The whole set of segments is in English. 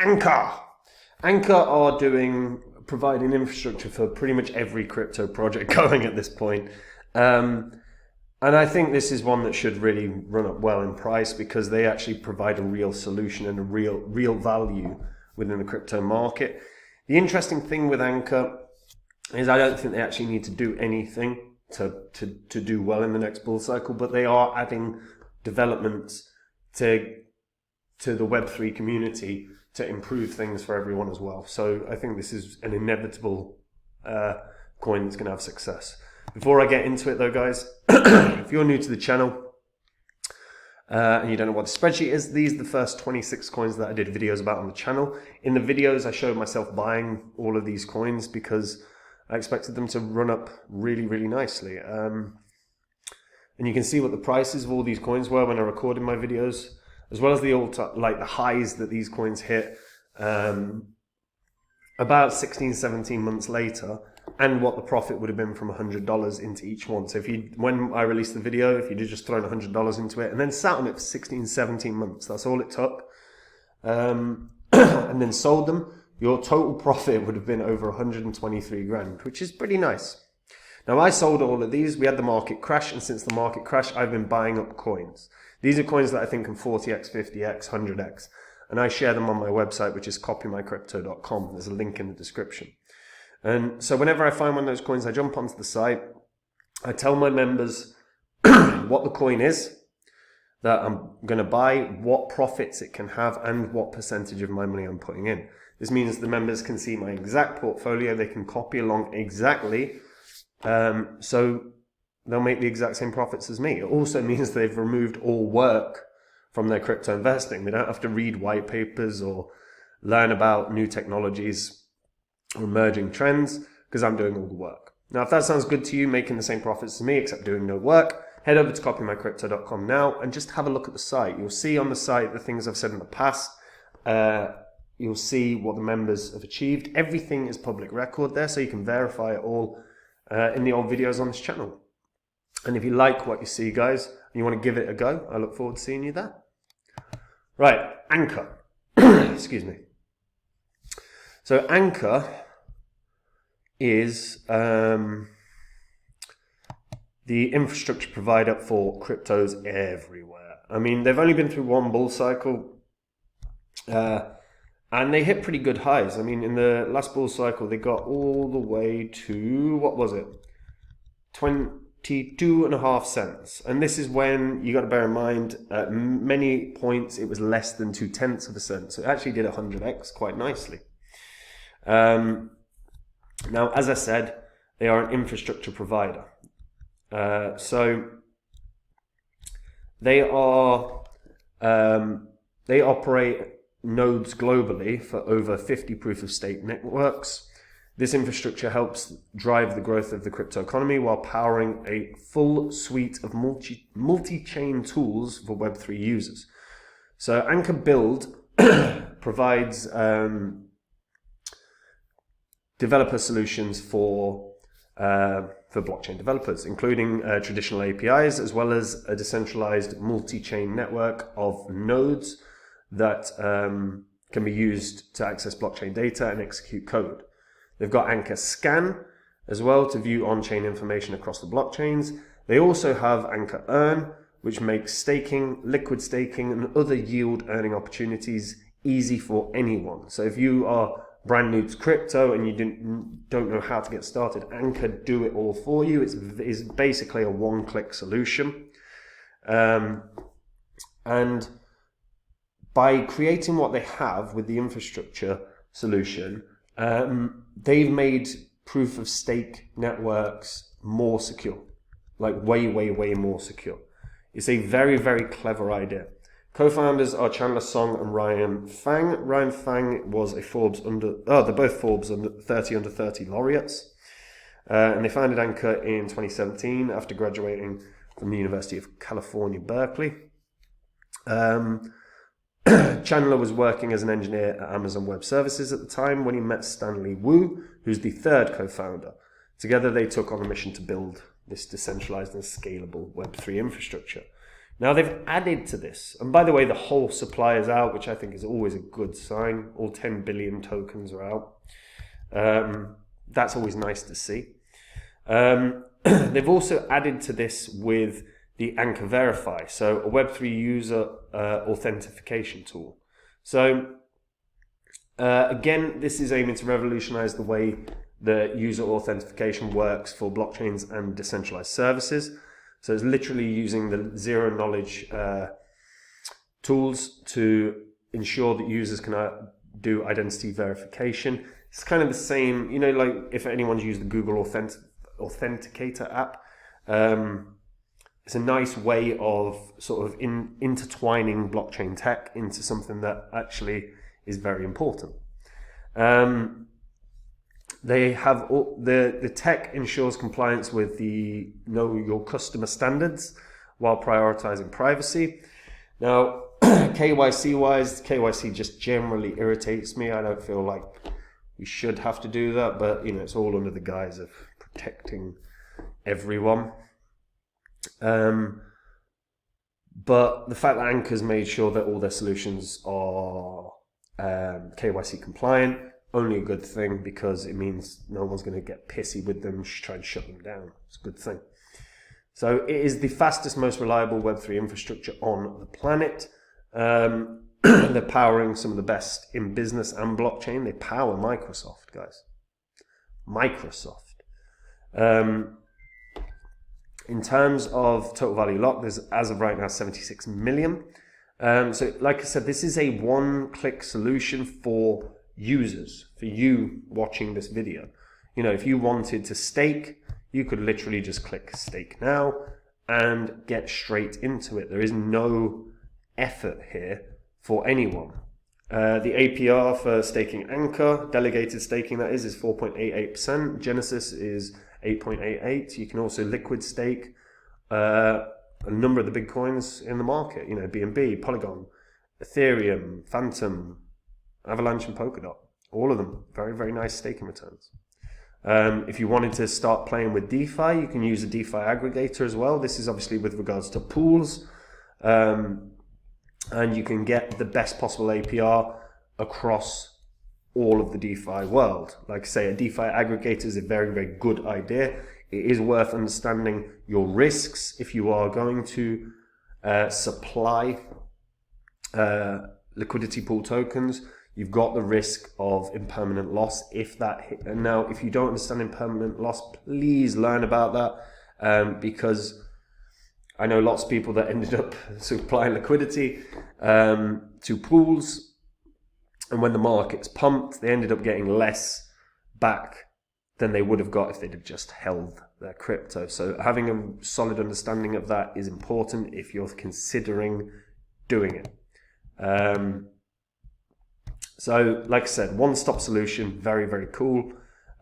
Ankr. Ankr are providing infrastructure for pretty much every crypto project going at this point. And I think this is one that should really run up well in price because they actually provide a real solution and a real value within the crypto market. The interesting thing with Ankr is I don't think they actually need to do anything to do well in the next bull cycle, but they are adding developments to the Web3 community to improve things for everyone as well. So I think this is an inevitable coin that's going to have success. Before I get into it though, guys, if you're new to the channel and you don't know what the spreadsheet is, these are the first 26 coins that I did videos about on the channel. In the videos, I showed myself buying all of these coins because I expected them to run up really, really nicely. And you can see what the prices of all these coins were when I recorded my videos, as well as the the highs that these coins hit about 16, 17 months later, and what the profit would have been from $100 into each one. So when I released the video, if you'd just thrown $100 into it and then sat on it for 16, 17 months, that's all it took, and then sold them, your total profit would have been over 123 grand, which is pretty nice. Now, I sold all of these. We had the market crash, and since the market crash, I've been buying up coins. These are coins that I think can 40x, 50x, 100x, and I share them on my website, which is copymycrypto.com. There's a link in the description. And so whenever I find one of those coins, I jump onto the site. I tell my members what the coin is that I'm going to buy, what profits it can have, and what percentage of my money I'm putting in. This means the members can see my exact portfolio. They can copy along exactly. So they'll make the exact same profits as me. It also means they've removed all work from their crypto investing. They don't have to read white papers or learn about new technologies or emerging trends because I'm doing all the work. Now, if that sounds good to you, making the same profits as me except doing no work, head over to copymycrypto.com now and just have a look at the site. You'll see on the site the things I've said in the past. You'll see what the members have achieved. Everything is public record there, so you can verify it all in the old videos on this channel. And if you like what you see, guys, and you want to give it a go, I look forward to seeing you there. Right, Ankr. Excuse me. So Ankr is the infrastructure provider for cryptos everywhere. I mean, they've only been through one bull cycle, and they hit pretty good highs. I mean, in the last bull cycle, they got all the way to, what was it? 22.5 cents. And this is when, you got to bear in mind, at many points, it was less than 0.2 of a cent. So it actually did 100x quite nicely. Now, as I said, they are an infrastructure provider. So they operate nodes globally for over 50 proof-of-stake networks. This infrastructure helps drive the growth of the crypto economy while powering a full suite of multi-chain tools for Web3 users. So Ankr Build provides developer solutions for blockchain developers, including traditional APIs, as well as a decentralized multi-chain network of nodes that can be used to access blockchain data and execute code. They've got Ankr Scan as well to view on-chain information across the blockchains. They also have Ankr Earn, which makes staking, liquid staking, and other yield earning opportunities easy for anyone. So if you are brand new to crypto and you don't know how to get started, Ankr do it all for you. It's basically a one-click solution. And by creating what they have with the infrastructure solution, they've made proof of stake networks more secure, like way, way, way more secure. It's a very, very clever idea. Co-founders are Chandler Song and Ryan Fang. Ryan Fang was a they're both Forbes 30 under 30 laureates. And they founded Ankr in 2017 after graduating from the University of California, Berkeley. Chandler was working as an engineer at Amazon Web Services at the time when he met Stanley Wu, who's the third co-founder. Together, they took on a mission to build this decentralized and scalable Web3 infrastructure. Now they've added to this, and by the way, the whole supply is out, which I think is always a good sign. All 10 billion tokens are out. That's always nice to see. They've also added to this with the Ankr Verify, so a Web3 user authentication tool. So again, this is aiming to revolutionize the way the user authentication works for blockchains and decentralized services. So it's literally using the zero knowledge tools to ensure that users can do identity verification. It's kind of the same, you know, like if anyone's used the Google Authenticator app, it's a nice way of sort of intertwining blockchain tech into something that actually is very important. They have the tech ensures compliance with the Know Your Customer standards while prioritizing privacy. Now, KYC wise, KYC just generally irritates me. I don't feel like we should have to do that, but you know, it's all under the guise of protecting everyone. But the fact that Ankr's made sure that all their solutions are KYC compliant, only a good thing, because it means no one's going to get pissy with them, try and shut them down. It's a good thing. So it is the fastest, most reliable Web3 infrastructure on the planet. They're powering some of the best in business and blockchain. They power Microsoft, guys. Microsoft. In terms of total value locked, there's as of right now 76 million. So like I said, this is a one-click solution for users, for you watching this video. You know, if you wanted to stake, you could literally just click stake now and get straight into it. There is no effort here for anyone. The APR for staking Ankr, delegated staking that is 4.88%. Genesis is 8.88. You can also liquid stake a number of the big coins in the market. You know, BNB, Polygon, Ethereum, Phantom, Avalanche and Polkadot, all of them, very, very nice staking returns. If you wanted to start playing with DeFi, you can use a DeFi aggregator as well. This is obviously with regards to pools, and you can get the best possible APR across all of the DeFi world. Like I say, a DeFi aggregator is a very, very good idea. It is worth understanding your risks if you are going to supply liquidity pool tokens. You've got the risk of impermanent loss if that hit. And now, if you don't understand impermanent loss, please learn about that, because I know lots of people that ended up supplying liquidity to pools, and when the market's pumped, they ended up getting less back than they would have got if they'd have just held their crypto. So having a solid understanding of that is important if you're considering doing it. So, like I said, one-stop solution, very, very cool.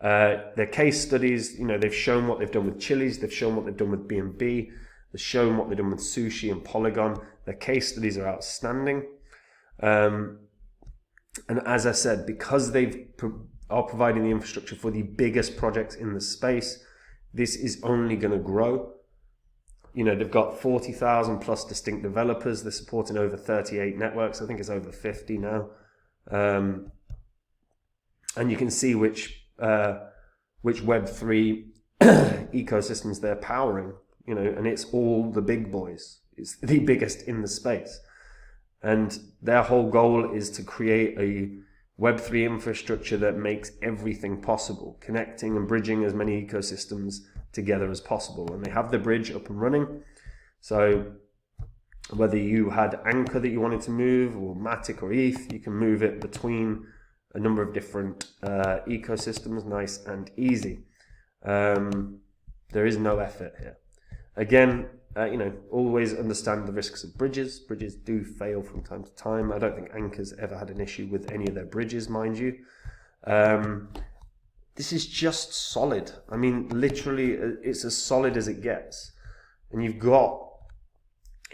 Their case studies, you know, they've shown what they've done with Chili's, they've shown what they've done with BNB, they've shown what they've done with Sushi and Polygon. Their case studies are outstanding. And as I said, because they are providing the infrastructure for the biggest projects in the space, this is only going to grow. You know, they've got 40,000 plus distinct developers. They're supporting over 38 networks. I think it's over 50 now. And you can see which Web3 ecosystems they're powering, you know, and it's all the big boys. It's the biggest in the space. And their whole goal is to create a Web3 infrastructure that makes everything possible, connecting and bridging as many ecosystems together as possible. And they have the bridge up and running. So whether you had Ankr that you wanted to move, or Matic or ETH, you can move it between a number of different ecosystems, nice and easy. There is no effort here. Again, you know, always understand the risks of bridges. Bridges do fail from time to time. I don't think Ankr's ever had an issue with any of their bridges, mind you. This is just solid. I mean, literally, it's as solid as it gets. And you've got,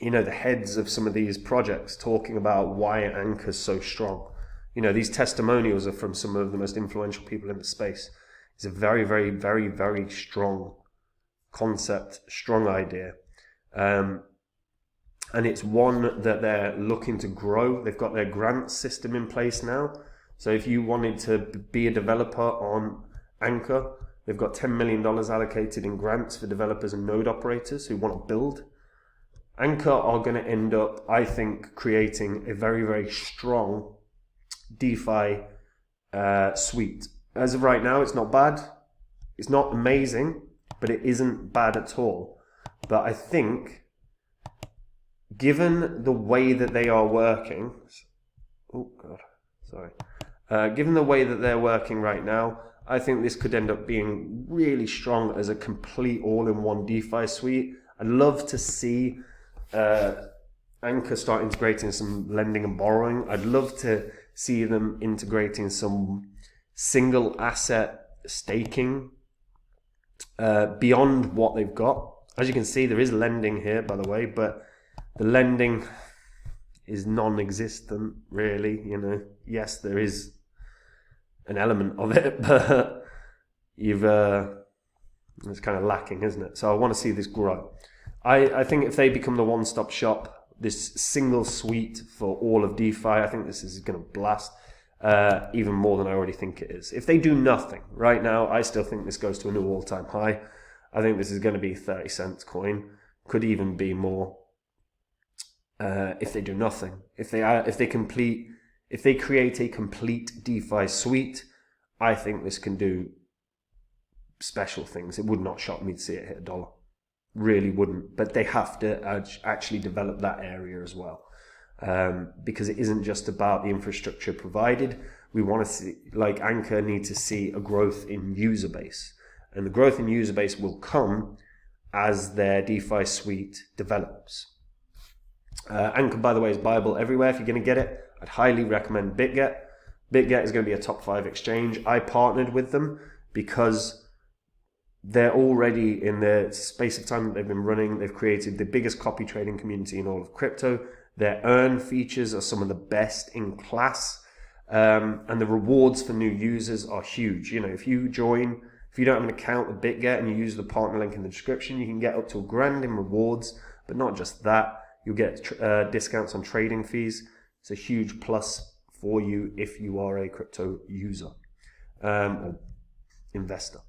you know, the heads of some of these projects talking about why Ankr's so strong. You know, these testimonials are from some of the most influential people in the space. It's a very, very, very, very strong concept, strong idea. And and it's one that they're looking to grow. They've got their grant system in place now. So if you wanted to be a developer on Ankr, they've got $10 million allocated in grants for developers and node operators who want to build. Ankr are going to end up, I think, creating a very, very strong DeFi suite. As of right now, it's not bad. It's not amazing, but it isn't bad at all. But I think, given the way that they are working, given the way that they're working right now, I think this could end up being really strong as a complete all-in-one DeFi suite. I'd love to see Ankr start integrating some lending and borrowing. I'd love to see them integrating some single asset staking beyond what they've got. As you can see, there is lending here, by the way, but the lending is non-existent, really. You know, yes, there is an element of it, but it's kind of lacking, isn't it? So I want to see this grow. I think if they become the one-stop shop, this single suite for all of DeFi, I think this is going to blast even more than I already think it is. If they do nothing right now, I still think this goes to a new all-time high. I think this is going to be 30 cents coin, could even be more if they do nothing. If they create a complete DeFi suite, I think this can do special things. It would not shock me to see it hit $1. Really wouldn't. But they have to actually develop that area as well. Because it isn't just about the infrastructure provided. We want to see, like Ankr, need to see a growth in user base. And the growth in user base will come as their DeFi suite develops. Ankr, by the way, is buyable everywhere. If you're going to get it, I'd highly recommend BitGet. BitGet is going to be a top 5 exchange. I partnered with them because they're already, in the space of time that they've been running, they've created the biggest copy trading community in all of crypto. Their earn features are some of the best in class. And the rewards for new users are huge. You know, if you don't have an account with BitGet and you use the partner link in the description, you can get up to $1,000 in rewards. But not just that, you'll get discounts on trading fees. It's a huge plus for you if you are a crypto user or investor.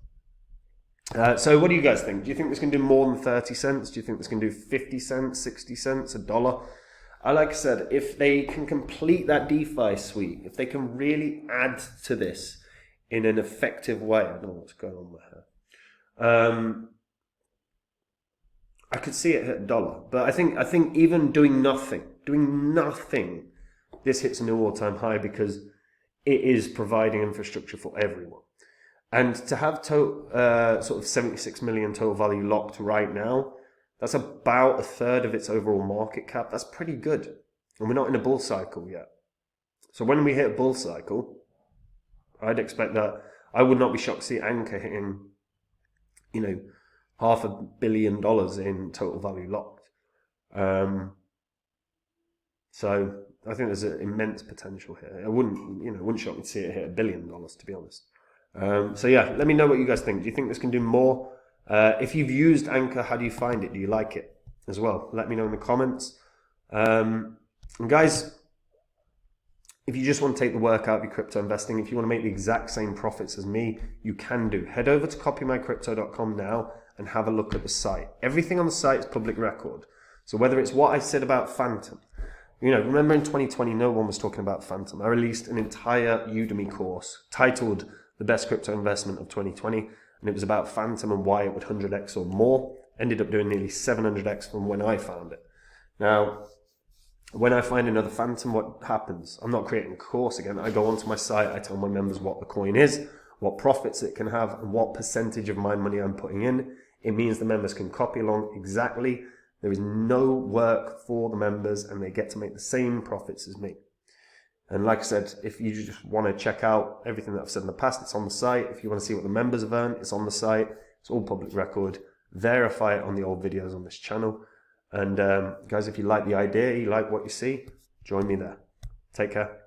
So what do you guys think? Do you think this can do more than 30 cents? Do you think this can do 50 cents, 60 cents, $1? Like I said, if they can complete that DeFi suite, if they can really add to this in an effective way, I don't know what's going on with her. I could see it hit $1, but I think even doing nothing, this hits a new all-time high because it is providing infrastructure for everyone. And to have sort of 76 million total value locked right now, that's about a third of its overall market cap. That's pretty good. And we're not in a bull cycle yet. So when we hit a bull cycle, I'd expect that. I would not be shocked to see Ankr hitting, $500 million in total value locked. So I think there's an immense potential here. It wouldn't shock me to see it hit $1 billion, to be honest. So yeah, let me know what you guys think. Do you think this can do more? If you've used Ankr, how do you find it? Do you like it as well? Let me know in the comments. And guys, if you just want to take the work out of your crypto investing, if you want to make the exact same profits as me, you can do. Head over to copymycrypto.com now and have a look at the site. Everything on the site is public record. So whether it's what I said about Phantom, remember in 2020, no one was talking about Phantom. I released an entire Udemy course titled The Best Crypto Investment of 2020, and it was about Phantom and why it would 100x or more. Ended up doing nearly 700x from when I found it. Now, when I find another Phantom, what happens? I'm not creating a course again. I go onto my site, I tell my members what the coin is, what profits it can have, and what percentage of my money I'm putting in. It means the members can copy along exactly. There is no work for the members, and they get to make the same profits as me. And like I said, if you just want to check out everything that I've said in the past, it's on the site. If you want to see what the members have earned, it's on the site. It's all public record. Verify it on the old videos on this channel. And guys, if you like the idea, you like what you see, join me there. Take care.